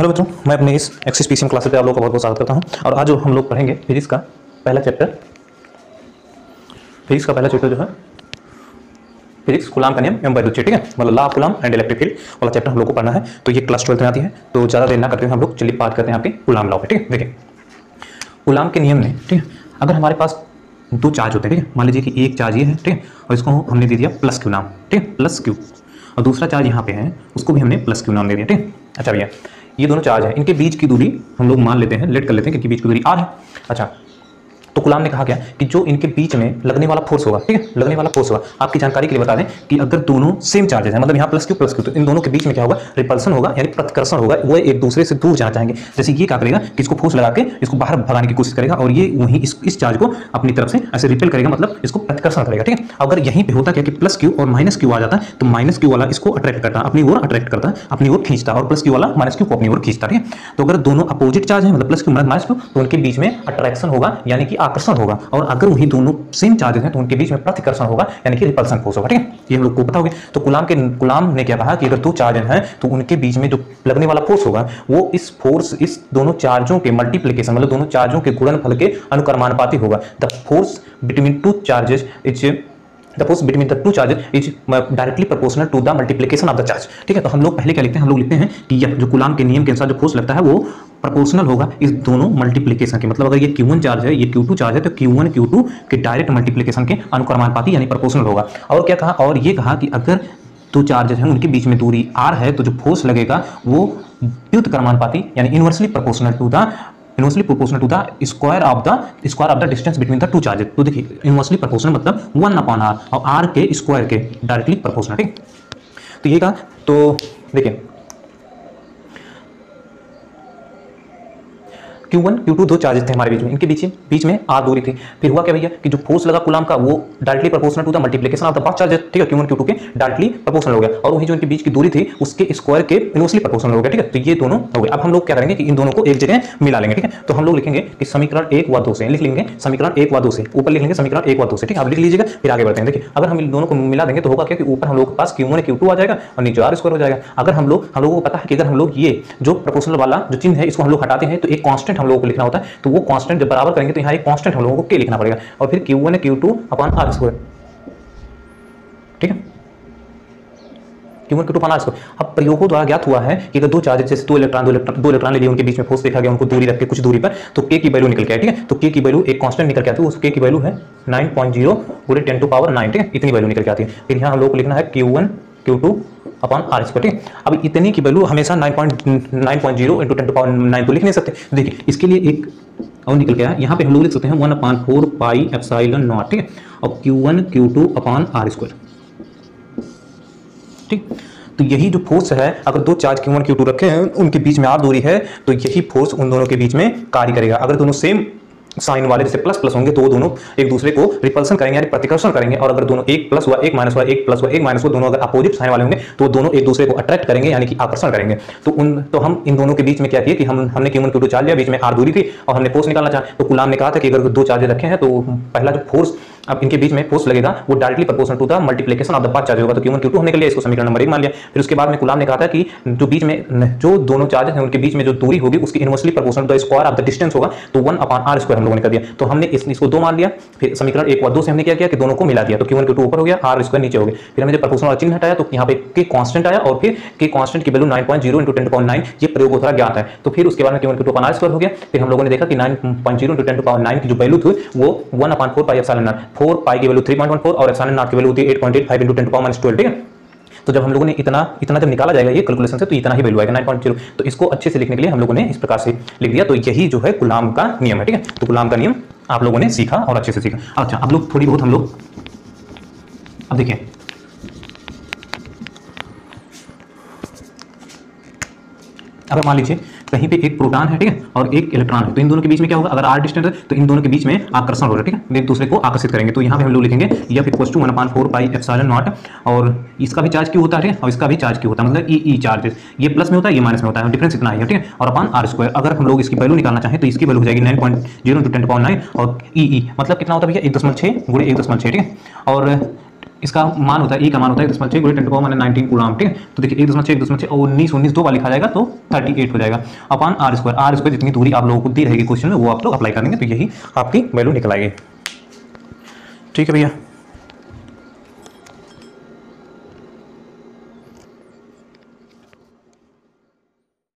Hello बच्चों, मैं अपने इस एक्सिस पीसीएम क्लासेस पे आप लोगों का बहुत बहुत स्वागत करता हूं। और आज जो हम लोग पढ़ेंगे फिजिक्स का पहला चैप्टर जो है फिजिक्स कूलाम का नियम एवं वैद्युत, ठीक है, मतलब law of coulomb and electric field वाला चैप्टर हम लोग को पढ़ना है। तो ये क्लास 12 में आती है, तो ज़्यादा देर ना करते हुए हम लोग चलिए बात करते हैं आपके कूलाम लॉ पे। ठीक है, देखिए कूलाम के नियम में, ठीक है, अगर हमारे पास दो चार्ज होते हैं, ठीक है, मान लीजिए कि एक चार्ज ये है, ठीक है, और इसको हमने दे दिया प्लस क्यू नाम, ठीक है, प्लस क्यू, और दूसरा चार्ज यहाँ पे है उसको भी हमने प्लस क्यू नाम दे दिया। ठीक है, अच्छा भैया ये दोनों चार्ज है, इनके बीच की दूरी हम लोग मान लेते हैं, लेट कर लेते हैं कि बीच की दूरी r है। अच्छा, तो कूलाम ने कहा क्या कि जो इनके बीच में लगने वाला फोर्स होगा, ठीक है, लगने वाला फोर्स होगा, आपकी जानकारी के लिए बता दें कि अगर दोनों सेम चार्जेस हैं, मतलब यहाँ प्लस क्यू, तो इन दोनों के बीच में क्या होगा, रिपल्सन होगा, यानी प्रतिकर्षण होगा, वो एक दूसरे से दूर जाना चाहेंगे। जैसे ये क्या करेगा कि इसको फोर्स लगा के इसको बाहर भगाने की कोशिश करेगा, और ये वहीं इस चार्ज को अपनी तरफ से ऐसे रिपेल करेगा, मतलब इसको प्रतिकर्षण करेगा। ठीक है, अगर यहीं पे होता क्या कि प्लस क्यू और माइनस क्यू आ जाता है, तो माइनस क्यू वाला इसको अट्रैक्ट करता है, अपनी ओर अट्रैक्ट करता है, अपनी ओर खींचता है, और प्लस क्यू वाला माइनस क्यू को अपनी ओर खींचता है। ठीक है, तो अगर दोनों अपोजिट चार्ज है, मतलब प्लस क्यू माइनस क्यू, तो उनके बीच में अट्रैक्शन होगा, यानी कि आकर्षण होगा, और अगर वही दोनों सेम चार्जेस हैं तो उनके बीच में प्रतिकर्षण होगा, यानी कि रिपल्सन फोर्स होगा। ठीक है, ये हम लोग को पता होगा। तो कूलाम ने क्या कहा कि अगर दो चार्ज हैं तो उनके बीच में जो लगने वाला फोर्स होगा वो इस दोनों चार्जों के मल्टीप्लिकेशन, मतलब दोनों चार्जों के गुणनफल के अनुक्रमानुपाती होगा। The force between two charges is directly proportional to the multiplication of the charge. ठीक है, तो हम लोग पहले क्या लिखते हैं, हम लोग लिखते हैं कि यह जो कूलाम के नियम के अनुसार जो फोर्स लगता है वो प्रोपोर्शनल होगा इस दोनों मल्टीप्लिकेशन के, मतलब अगर ये Q1 चार्ज है, ये Q2 चार्ज है, तो Q1 Q2 के डायरेक्ट मल्टीप्लिकेशन के अनुक्रमानुपाती यानी प्रोपोर्शनल होगा। और क्या कहा, और ये कहा कि अगर दो चार्जेस हैं उनके बीच में दूरी r है, तो जो फोर्स लगेगा वो व्युत्क्रमानुपाती यानी inversely proportional to the square of the distance between the two charges. तो देखिए इनवर्सली प्रोपोर्शनल मतलब 1/r, और r के स्क्वायर के डायरेक्टली प्रोपोर्शनल। ठीक, तो ये कहा। तो देखिए Q1 Q2 दो चार्जेस थे हमारे बीच में, इनके बीच में r दूरी थी। फिर हुआ क्या भैया कि जो फोर्स लगा कूलाम का वो directly proportional to the multiplication of the पांच चार्जेस। ठीक है, Q1 Q2 के डायरेक्टली प्रोपोर्शनल हो गया, और वही जो इनके बीच की दूरी थी उसके स्क्वायर के इनवर्सली प्रोपोर्शनल हो गया। ठीक है, तो ये दोनों हो गए। अब हम लोग क्या करेंगे कि इन दोनों को एक जगह मिला लेंगे। ठीक है, तो हम लोग लिखेंगे कि समीकरण 1 व 2 से लिख लेंगे, समीकरण 1 व 2 से ऊपर लिख लेंगे समीकरण 1 व 2 से। ठीक है, आप लिख लीजिएगा, फिर आगे बढ़ते हैं। देखिए अगर हम इन दोनों को मिला देंगे तो होगा क्या कि ऊपर हम लोग के पास Q1 Q2 आ जाएगा और नीचे r स्क्वायर हो जाएगा। अगर हम लोगों को पता है कि अगर हम लोग ये जो प्रोपोर्शनल वाला जो चिन्ह है इसको हम लोग हटाते हैं तो एक कांस्टेंट हम लोगों को लिखना होता है, तो वो कांस्टेंट जब बराबर करेंगे तो यहाँ एक कांस्टेंट हम लोगों को k लिखना पड़ेगा, और फिर Q1 Q2 upon r square. ठीक है, Q1 Q2 upon r square. अब प्रयोगों द्वारा ज्ञात हुआ है कि अगर दो चार्जेस जैसे दो इलेक्ट्रॉन ले लिए, उनके बीच में फोर्स देखा गया, उनको दूरी रख के कुछ दूरी पर, तो k की वैल्यू निकल के आई। ठीक है, तो k की वैल्यू एक कांस्टेंट निकल के आती है, उस k की वैल्यू है 9.0 × 10⁹ ठीक है, इतनी वैल्यू निकल के आती है। फिर यहाँ हम लोग को लिखना है Q1 Q2 upon r square. ठीक है, अब इतनी की वैल्यू हमेशा 9.0 × 10⁹ तो लिख नहीं सकते। देखिए इसके लिए एक और निकल के आया, यहाँ पे हम लोग लिख सकते हैं 1/4 पाई एप्सिलॉन नॉट। ठीक है, और Q1 Q2 upon r square. ठीक, तो यही जो फोर्स है, अगर दो चार्ज Q1 Q2 रखे हैं उनके बीच में r दूरी है, तो यही फोर्स उन दोनों के बीच में कार्य करेगा। अगर दोनों सेम साइन वाले जैसे प्लस प्लस होंगे तो वो दोनों एक दूसरे को रिपल्सन करेंगे यानी प्रतिकर्षण करेंगे, और अगर दोनों एक प्लस हुआ एक माइनस हुआ, एक प्लस हुआ एक माइनस हुआ, दोनों अगर अपोजिट साइन वाले होंगे तो दोनों एक दूसरे को अट्रैक्ट करेंगे यानी कि आकर्षण करेंगे। तो हम इन दोनों के बीच में क्या किया कि हमने Q1 Q2 चार्ज लिया, बीच में r दूरी थी और हमने फोर्स निकालना चाहा। तो कूलाम ने कहा था कि अगर दो चार्ज रखे हैं तो पहला जो फोर्स अब इनके बीच में फोर्स लगेगा वो directly proportional to the multiplication of the पांच चार्ज होगा। तो Q1 Q2 हमने कर लिया, इसको समीकरण नंबर 1 मान लिया। फिर उसके बाद में कूलाम ने कहा था कि जो बीच में जो दोनों चार्जेस हैं उनके बीच में जो दूरी होगी उसकी inversely proportional to the square of the distance होगा, तो 1/r स्क्वायर हम लोगों ने कर दिया। तो हमने इसको 2 मान लिया। फिर समीकरण 1 व 2 से हमने क्या किया कि दोनों को मिला दिया, तो Q1 Q2 ऊपर हो गया, r स्क्वायर नीचे हो गया। फिर हमने जब प्रोपोर्शनल चिन्ह हटाया तो यहाँ पे k कांस्टेंट आया, और फिर k कांस्टेंट की वैल्यू 9.0 × 10⁹ ये प्रयोग द्वारा ज्ञात है। तो फिर उसके बाद में Q1 Q2 upon r square हो गया। फिर हम लोगों ने देखा कि 9.0 × 10⁹ की जो वैल्यू थी वो 1/4 पाई एप्सिलॉन नॉट, 4 पाई की वैल्यू 3.14 और एप्सिलॉन नॉट की वैल्यू होती है 8.85 × 10⁻12। ठीक है, तो जब हम लोगों ने इतना जब निकाला जाएगा ये कैलकुलेशन से तो इतना ही वैल्यू आएगा 9.0। तो इसको अच्छे से लिखने के लिए हम लोगों ने इस प्रकार से लिख दिया। तो यही जो है कूलाम का नियम है। ठीक है, तो कूलाम का नियम आप लोगों ने सीखा और अच्छे से सीखा। अच्छा, अब लोग थोड़ी बहुत हम लोग अब देखिए अगर मान लीजिए कहीं पे एक प्रोटॉन है, ठीक है, और एक इलेक्ट्रॉन है, तो इन दोनों के बीच में क्या होगा, अगर r डिस्टेंस है तो इन दोनों के बीच में आकर्षण होगा। ठीक है, एक दूसरे को आकर्षित करेंगे। तो यहाँ पे हम लोग लिखेंगे F = 1/4 पाई एप्सिलॉन नॉट, और इसका भी चार्ज क्यों होता है और इसका भी चार्ज क्यों होता है, मतलब ई चार्ज, ये प्लस में होता है ये माइनस में होता है, डिफरेंस इतना ही है। ठीक है, और अपॉन r स्क्वायर। अगर हम लोग इसकी वैल्यू निकालना चाहें तो इसकी वैल्यू हो जाएगी 9.0 × 10⁹ और ई मतलब कितना होता है भैया 1.6 × 1.6। ठीक है, और इसका मान होता है, ई का मान होता है 1.6 गुणे 10⁻19 कूलम, ठीक है। तो देखिए 1.6 1.6 और 19 दो बार लिखा जाएगा तो 38 हो जाएगा अपॉन आर स्क्वायर जितनी दूरी आप लोगों को दी रहेगी क्वेश्चन में वो आप लोग अप्लाई कर देंगे तो यही आपकी वैल्यू निकल आएगी, ठीक है भैया।